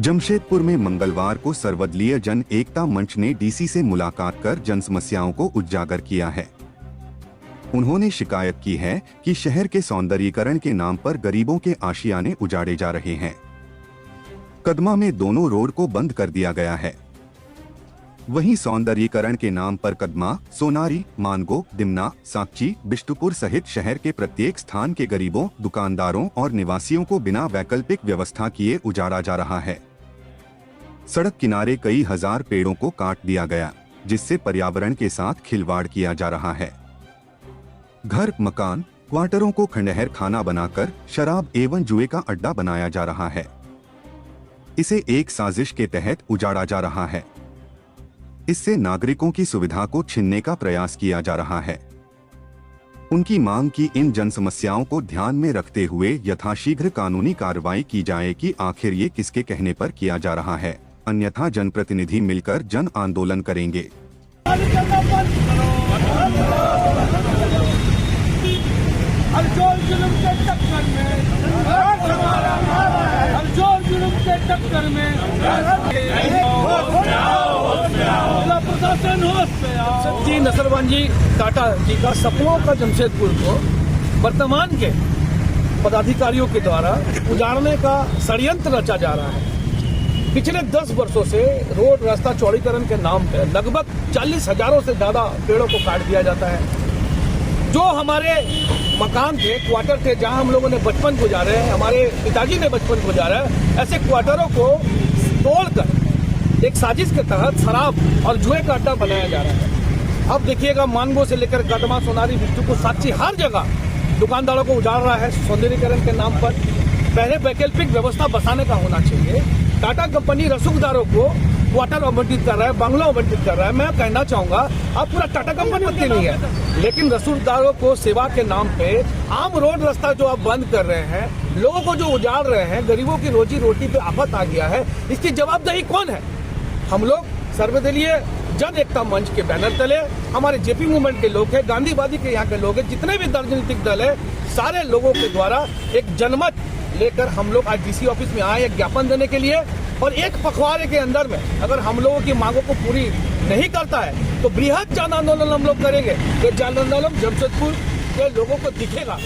जमशेदपुर में मंगलवार को सर्वदलीय जन एकता मंच ने डीसी से मुलाकात कर जन समस्याओं को उजागर किया है। उन्होंने शिकायत की है कि शहर के सौंदर्यीकरण के नाम पर गरीबों के आशियाने उजाड़े जा रहे हैं। कदमा में दोनों रोड को बंद कर दिया गया है। वहीं सौंदर्यीकरण के नाम पर कदमा, सोनारी, मानगो, दिमना, साकची, बिष्टुपुर सहित शहर के प्रत्येक स्थान के गरीबों, दुकानदारों और निवासियों को बिना वैकल्पिक व्यवस्था किए उजाड़ा जा रहा है। सड़क किनारे कई हजार पेड़ों को काट दिया गया, जिससे पर्यावरण के साथ खिलवाड़ किया जा रहा है। घर, मकान, क्वार्टरों को खंडहर खाना बनाकर शराब एवं जुए का अड्डा बनाया जा रहा है। इसे एक साजिश के तहत उजाड़ा जा रहा है। इससे नागरिकों की सुविधा को छीनने का प्रयास किया जा रहा है। उनकी मांग की इन जन समस्याओं को ध्यान में रखते हुए यथाशीघ्र कानूनी कार्रवाई की जाए कि आखिर ये किसके कहने पर किया जा रहा है, अन्यथा जनप्रतिनिधि मिलकर जन आंदोलन करेंगे। जी नसरवान जी टाटा जी का सपनों का जमशेदपुर को वर्तमान के पदाधिकारियों के द्वारा उजाड़ने का षड्यंत्र रचा जा रहा है। पिछले 10 वर्षों से रोड रास्ता चौड़ीकरण के नाम पर लगभग 40,000 से ज्यादा पेड़ों को काट दिया जाता है। जो हमारे मकान थे, क्वार्टर थे, जहां हम लोगों ने बचपन गुजारे, हमारे पिताजी ने बचपन गुजारा, ऐसे क्वार्टरों को तोड़कर एक साजिश के तहत शराब और जुए का अड्डा बनाया जा रहा है। अब देखिएगा, मानगो से लेकर कदमा, सोनारी, बिष्टुपुर, साकची, हर जगह दुकानदारों को उजाड़ रहा है सौंदर्यीकरण के नाम पर। पहले वैकल्पिक व्यवस्था बसाने का होना चाहिए। टाटा कंपनी रसूखदारों को क्वार्टर आवंटित कर रहा है, बांग्ला आवंटित कर रहा है। मैं कहना चाहूंगा, अब पूरा टाटा कंपनी बनती नहीं है, लेकिन रसूखदारों को सेवा के नाम पे आम रोड रास्ता जो आप बंद कर रहे हैं, लोगों को जो उजाड़ रहे हैं, गरीबों की रोजी रोटी पे आफत आ गया है। इसकी जवाबदेही कौन है? हम लोग सर्वदलीय जन एकता मंच के बैनर तले, हमारे जेपी मूवमेंट के लोग हैं, गांधीवादी के यहाँ के लोग हैं, जितने भी राजनीतिक दल है, सारे लोगों के द्वारा एक जनमत लेकर हम लोग आज डीसी ऑफिस में आए एक ज्ञापन देने के लिए। और एक पखवाड़े के अंदर में अगर हम लोगों की मांगों को पूरी नहीं करता है तो बृहद जन आंदोलन हम लोग करेंगे। ये जन आंदोलन जमशेदपुर के लोगों को दिखेगा।